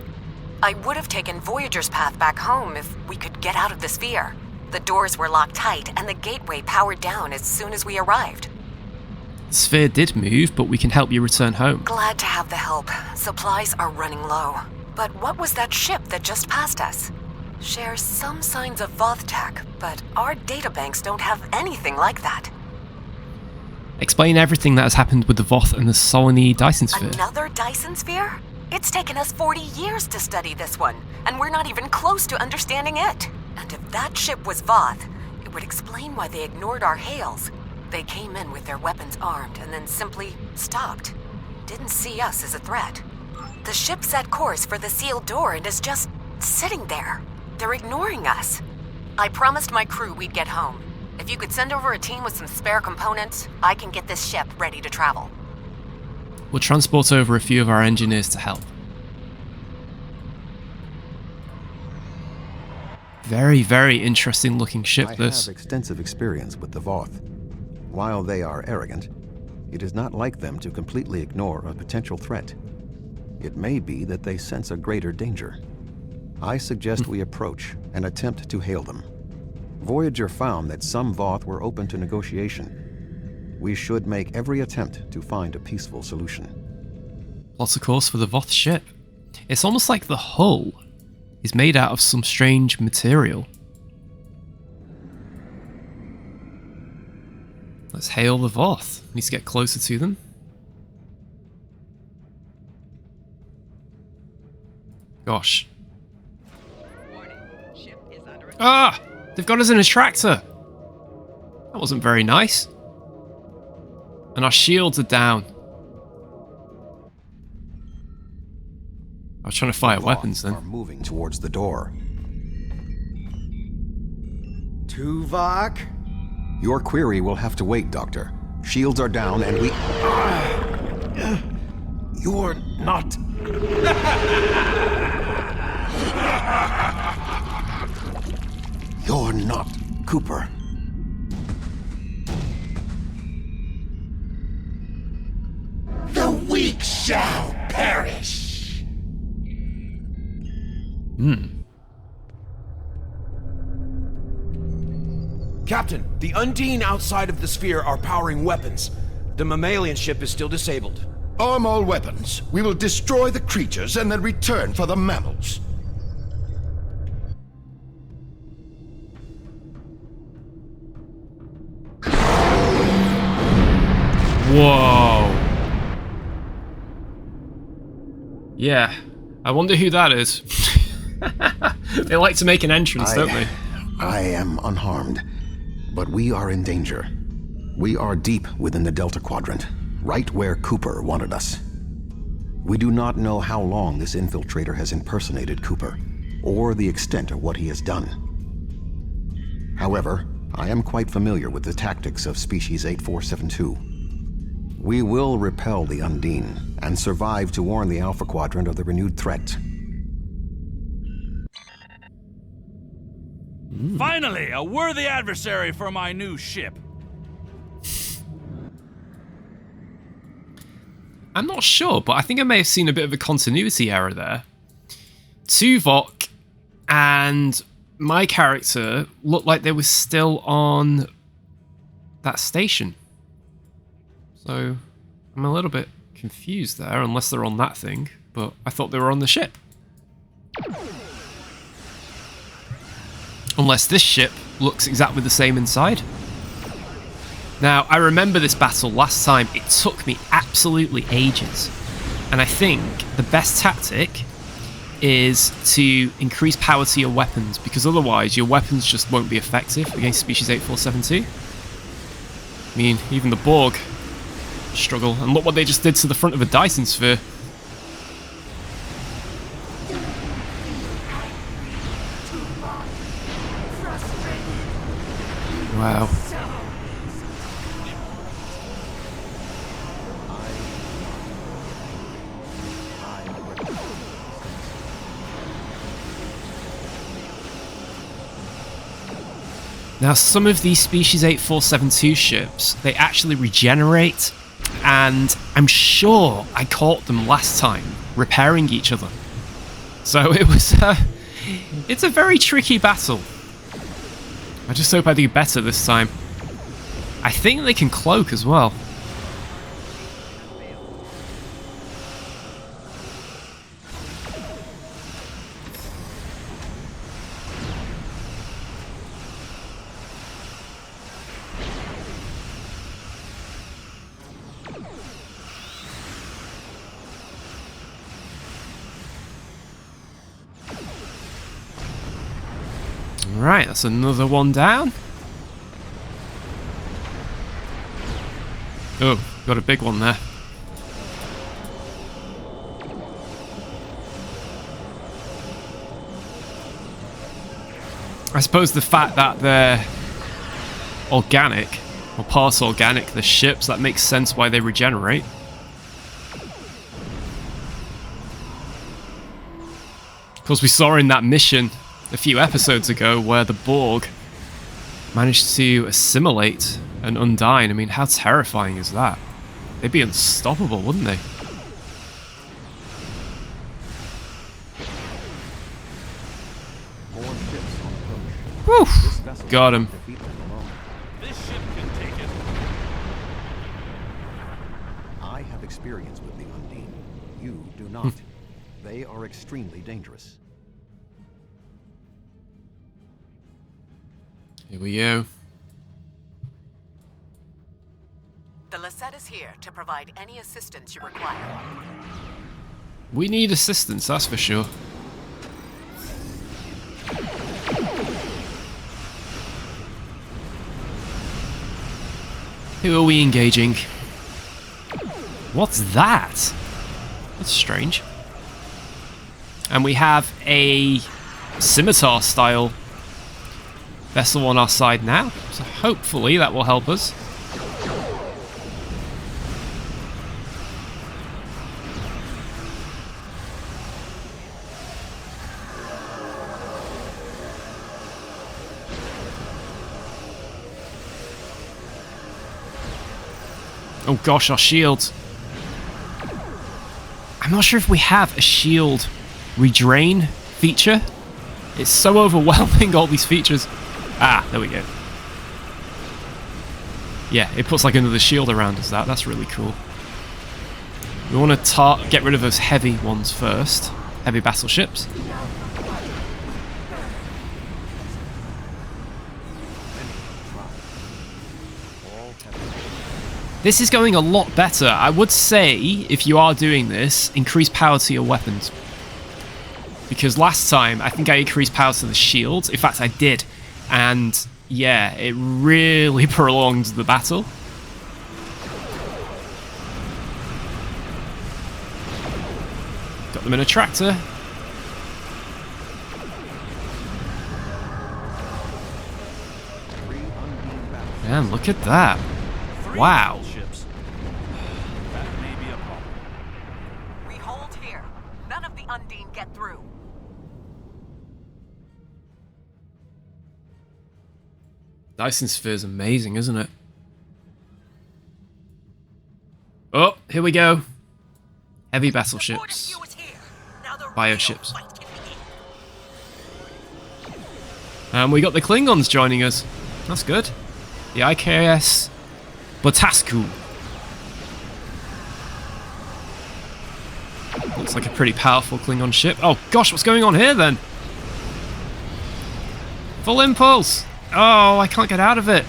[SPEAKER 10] I would have taken Voyager's path back home if we could get out of the sphere. The doors were locked tight and the gateway powered down as soon as we arrived.
[SPEAKER 1] The sphere did move, but we can help you return home.
[SPEAKER 10] Glad to have the help. Supplies are running low. But what was that ship that just passed us? Shares some signs of Voth tech, but our databanks don't have anything like that.
[SPEAKER 1] Explain everything that has happened with the Voth and the Solanae Dyson sphere.
[SPEAKER 10] Another Dyson sphere? It's taken us 40 years to study this one, and we're not even close to understanding it. And if that ship was Voth, it would explain why they ignored our hails. They came in with their weapons armed and then simply stopped. Didn't see us as a threat. The ship set course for the sealed door and is just sitting there. They're ignoring us. I promised my crew we'd get home. If you could send over a team with some spare components, I can get this ship ready to travel.
[SPEAKER 1] We'll transport over a few of our engineers to help. Very, very interesting looking ship, this.
[SPEAKER 5] I have extensive experience with the Voth. While they are arrogant, it is not like them to completely ignore a potential threat. It may be that they sense a greater danger. I suggest we approach and attempt to hail them. Voyager found that some Voth were open to negotiation. We should make every attempt to find a peaceful solution.
[SPEAKER 1] Lots of course for the Voth ship. It's almost like the hull is made out of some strange material. Let's hail the Voth. Need to get closer to them. Gosh. Ah! They've got us in a tractor! That wasn't very nice. And our shields are down. I was trying to fire weapons then.
[SPEAKER 5] Are moving towards the door.
[SPEAKER 6] Tuvok?
[SPEAKER 5] Your query will have to wait, Doctor. Shields are down and we... You're not... You're not Cooper.
[SPEAKER 11] The weak shall perish.
[SPEAKER 7] Captain, the Undine outside of the sphere are powering weapons. The mammalian ship is still disabled.
[SPEAKER 11] Arm all weapons. We will destroy the creatures and then return for the mammals.
[SPEAKER 1] Whoa. Yeah, I wonder who that is. They like to make an entrance, don't they?
[SPEAKER 5] I am unharmed, but we are in danger. We are deep within the Delta Quadrant. right where Cooper wanted us. We do not know how long this infiltrator has impersonated Cooper, or the extent of what he has done. However, I am quite familiar with the tactics of Species 8472. We will repel the Undine, and survive to warn the Alpha Quadrant of the renewed threat.
[SPEAKER 9] Finally, a worthy adversary for my new ship.
[SPEAKER 1] I'm not sure, but I think I may have seen a bit of a continuity error there. Tuvok and my character looked like they were still on that station. So I'm a little bit confused there, unless they're on that thing, but I thought they were on the ship. Unless this ship looks exactly the same inside. Now, I remember this battle last time. It took me absolutely ages. And I think the best tactic is to increase power to your weapons, because otherwise your weapons just won't be effective against Species 8472. I mean, even the Borg struggle. And look what they just did to the front of a Dyson sphere. Wow. Now, some of these Species 8472 ships, they actually regenerate, and I'm sure I caught them last time repairing each other. So it was it's a very tricky battle. I just hope I do better this time. I think they can cloak as well. Right, that's another one down. Oh, got a big one there. I suppose the fact that they're organic, or part organic, the ships, that makes sense why they regenerate. Of course, we saw in that mission a few episodes ago where the Borg managed to assimilate an Undine. I mean, how terrifying is that? They'd be unstoppable, wouldn't they? Woo! Got him.
[SPEAKER 9] This ship can take it.
[SPEAKER 5] I have experience with the Undine. You do not. They are extremely dangerous.
[SPEAKER 1] Here we go.
[SPEAKER 10] The Lisette is here to provide any assistance you require.
[SPEAKER 1] We need assistance, that's for sure. Who are we engaging? What's that? That's strange. And we have a scimitar style vessel on our side now, so hopefully that will help us. Oh gosh, our shields. I'm not sure if we have a shield redrain feature. It's so overwhelming, all these features. Ah, there we go. Yeah, it puts like another shield around us. That's really cool. We want to get rid of those heavy ones first. Heavy battleships. This is going a lot better. I would say, if you are doing this, increase power to your weapons. Because last time, I think I increased power to the shields. In fact, I did. And yeah, it really prolonged the battle. Got them in a tractor. Man, look at that. Wow.
[SPEAKER 9] Ships. That may be a problem.
[SPEAKER 10] We hold here. None of the Undine get through.
[SPEAKER 1] Dyson Sphere's amazing, isn't it? Oh, here we go. Heavy battleships. Bioships. And we got the Klingons joining us. That's good. The IKS Botasku. Looks like a pretty powerful Klingon ship. Oh gosh, what's going on here then? Full impulse! Oh, I can't get out of it.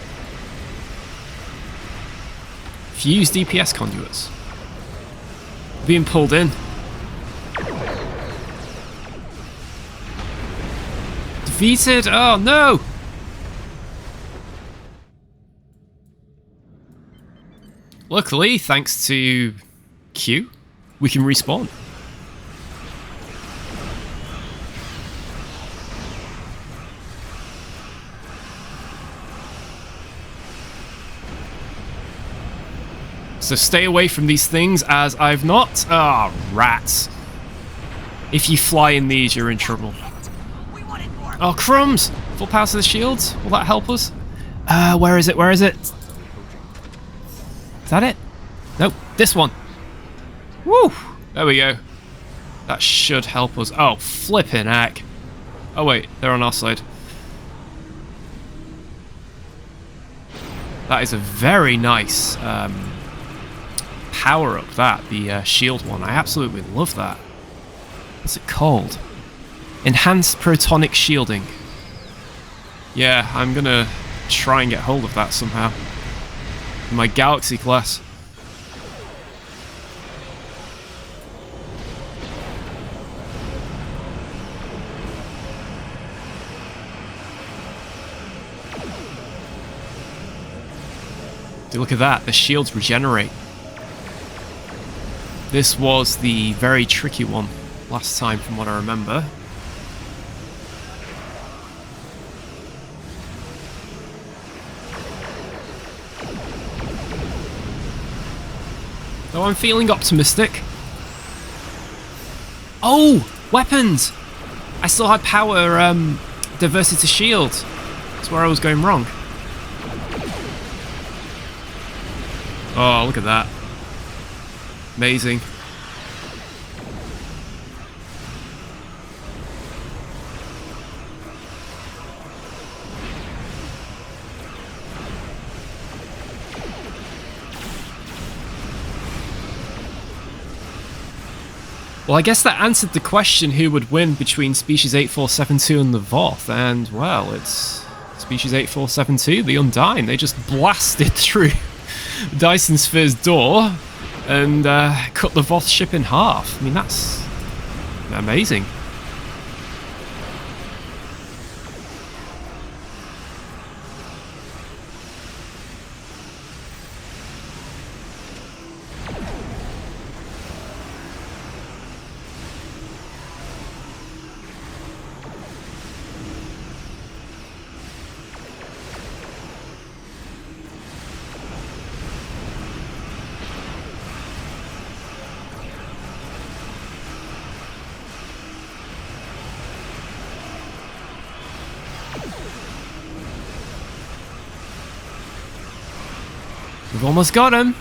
[SPEAKER 1] Fuse DPS conduits. Being pulled in. Defeated! Oh no! Luckily, thanks to Q, we can respawn. So stay away from these things, as I've not. Ah, rats. If you fly in these, you're in trouble. Oh, crumbs! Full power to the shields. Will that help us? Where is it? Where is it? Is that it? Nope, this one. Woo! There we go. That should help us. Oh, flippin' heck. Oh wait, they're on our side. That is a very nice power up, that, the shield one. I absolutely love that. What's it called? Enhanced Protonic Shielding. Yeah, I'm gonna try and get hold of that somehow. In my Galaxy class. Dude, look at that, the shields regenerate. This was the very tricky one last time, from what I remember. Though I'm feeling optimistic. Oh! Weapons! I still had power diversity shield. That's where I was going wrong. Oh, look at that. Amazing. Well, I guess that answered the question who would win between Species 8472 and the Voth, and, well, it's Species 8472, the Undine. They just blasted through Dyson Sphere's door and cut the Voth ship in half. I mean, that's amazing. We've almost got him.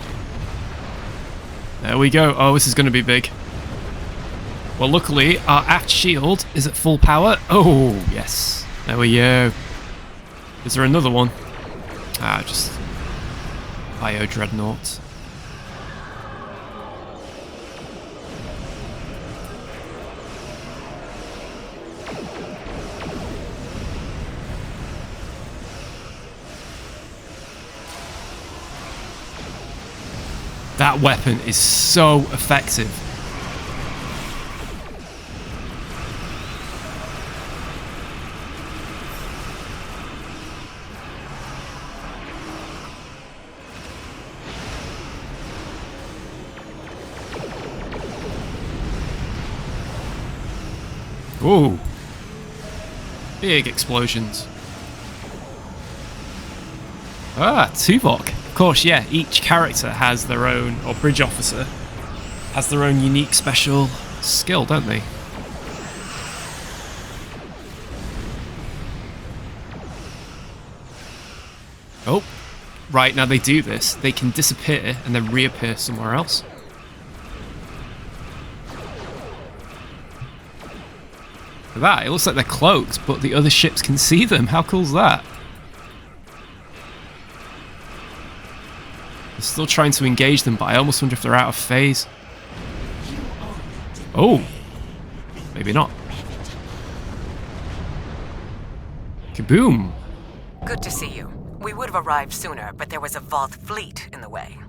[SPEAKER 1] There we go. Oh, this is going to be big. Well, luckily, our aft shield is at full power. Oh, yes. There we go. Is there another one? Ah, just Bio Dreadnought. That weapon is so effective. Ooh. Big explosions. Ah, Tuvok. Of course, yeah, each character has their own, or bridge officer, has their own unique special skill, don't they? Oh, right, now they do this. They can disappear and then reappear somewhere else. Look at that, it looks like they're cloaked, but the other ships can see them. How cool is that? They're still trying to engage them, but I almost wonder if they're out of phase. Oh, maybe not. Kaboom!
[SPEAKER 10] Good to see you. We would have arrived sooner, but there was a Voth fleet in the way.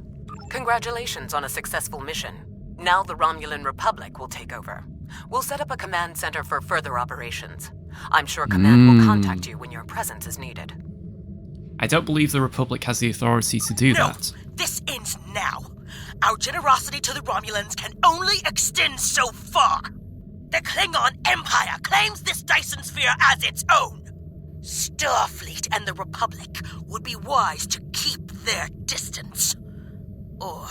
[SPEAKER 10] Congratulations on a successful mission. Now the Romulan Republic will take over. We'll set up a command center for further operations. I'm sure Command will contact you when your presence is needed.
[SPEAKER 1] I don't believe the Republic has the authority to do that.
[SPEAKER 12] This ends now. Our generosity to the Romulans can only extend so far. The Klingon Empire claims this Dyson Sphere as its own. Starfleet and the Republic would be wise to keep their distance. Or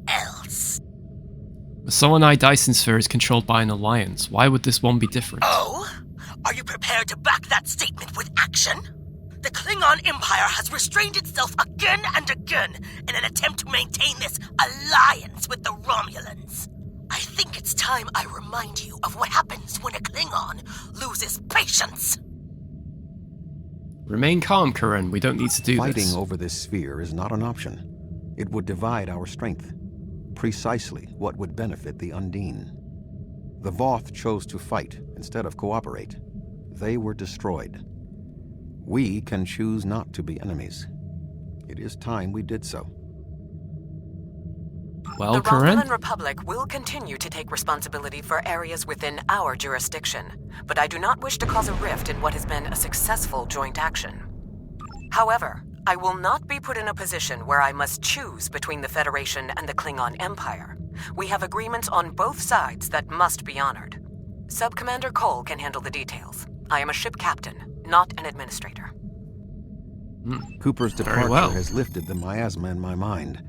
[SPEAKER 12] else.
[SPEAKER 1] The Solonai Dyson Sphere is controlled by an alliance. Why would this one be different?
[SPEAKER 12] Oh? Are you prepared to back that statement with action? The Klingon Empire has restrained itself again and again in an attempt to maintain this alliance with the Romulans. I think it's time I remind you of what happens when a Klingon loses patience.
[SPEAKER 1] Remain calm, Curran. We don't need to do this.
[SPEAKER 5] Fighting over this sphere is not an option. It would divide our strength. Precisely what would benefit the Undine. The Voth chose to fight instead of cooperate. They were destroyed. We can choose not to be enemies. It is time we did so.
[SPEAKER 1] Well,
[SPEAKER 10] the
[SPEAKER 1] Curran?
[SPEAKER 10] Romulan Republic will continue to take responsibility for areas within our jurisdiction, but I do not wish to cause a rift in what has been a successful joint action. However, I will not be put in a position where I must choose between the Federation and the Klingon Empire. We have agreements on both sides that must be honored. Sub-Commander Cole can handle the details. I am a ship captain, not an administrator.
[SPEAKER 5] Cooper's departure
[SPEAKER 1] well.
[SPEAKER 5] has lifted the miasma in my mind,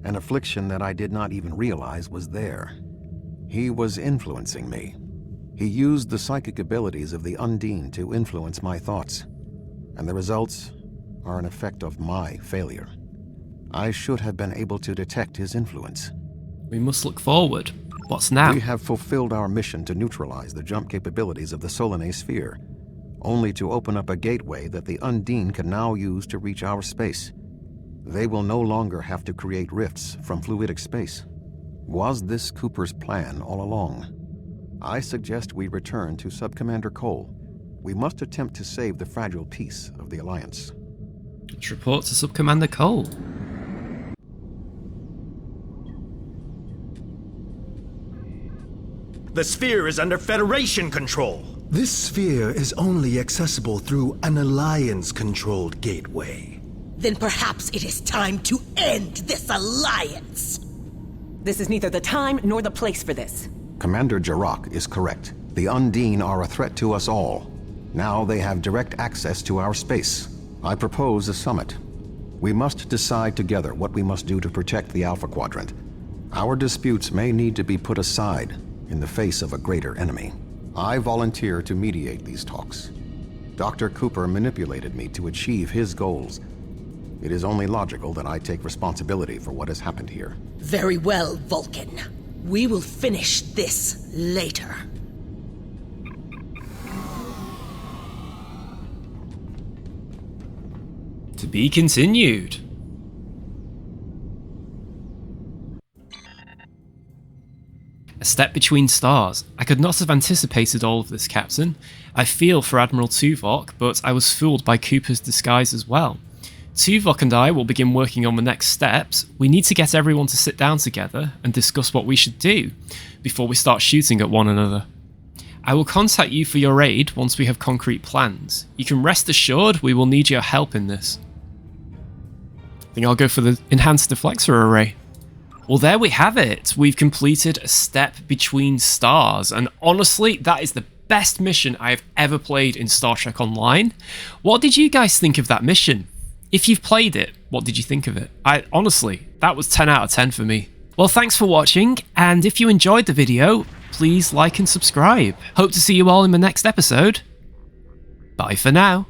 [SPEAKER 5] an affliction that I did not even realize was there. He was influencing me. He used the psychic abilities of the Undine to influence my thoughts, and the results are an effect of my failure. I should have been able to detect his influence.
[SPEAKER 1] We must look forward. What's now?
[SPEAKER 5] We have fulfilled our mission to neutralize the jump capabilities of the Solonai Sphere, only to open up a gateway that the Undine can now use to reach our space. They will no longer have to create rifts from fluidic space. Was this Cooper's plan all along? I suggest we return to Sub-Commander Cole. We must attempt to save the fragile peace of the Alliance.
[SPEAKER 1] Let's report to Sub-Commander Cole.
[SPEAKER 13] The sphere is under Federation control.
[SPEAKER 3] This sphere is only accessible through an Alliance-controlled gateway.
[SPEAKER 2] Then perhaps it is time to end this alliance.
[SPEAKER 14] This is neither the time nor the place for this.
[SPEAKER 5] Commander Jarrah is correct. The Undine are a threat to us all. Now they have direct access to our space. I propose a summit. We must decide together what we must do to protect the Alpha Quadrant. Our disputes may need to be put aside in the face of a greater enemy. I volunteer to mediate these talks. Dr. Cooper manipulated me to achieve his goals. It is only logical that I take responsibility for what has happened here.
[SPEAKER 2] Very well, Vulcan. We will finish this later.
[SPEAKER 1] To be continued. A step between stars. I could not have anticipated all of this, Captain. I feel for Admiral Tuvok, but I was fooled by Cooper's disguise as well. Tuvok and I will begin working on the next steps. We need to get everyone to sit down together and discuss what we should do before we start shooting at one another. I will contact you for your aid once we have concrete plans. You can rest assured we will need your help in this. I think I'll go for the enhanced deflector array. Well, there we have it. We've completed a step between stars, and honestly, that is the best mission I have ever played in Star Trek Online. What did you guys think of that mission? If you've played it, what did you think of it? Honestly, that was 10 out of 10 for me. Well, thanks for watching, and if you enjoyed the video, please like and subscribe. Hope to see you all in the next episode. Bye for now.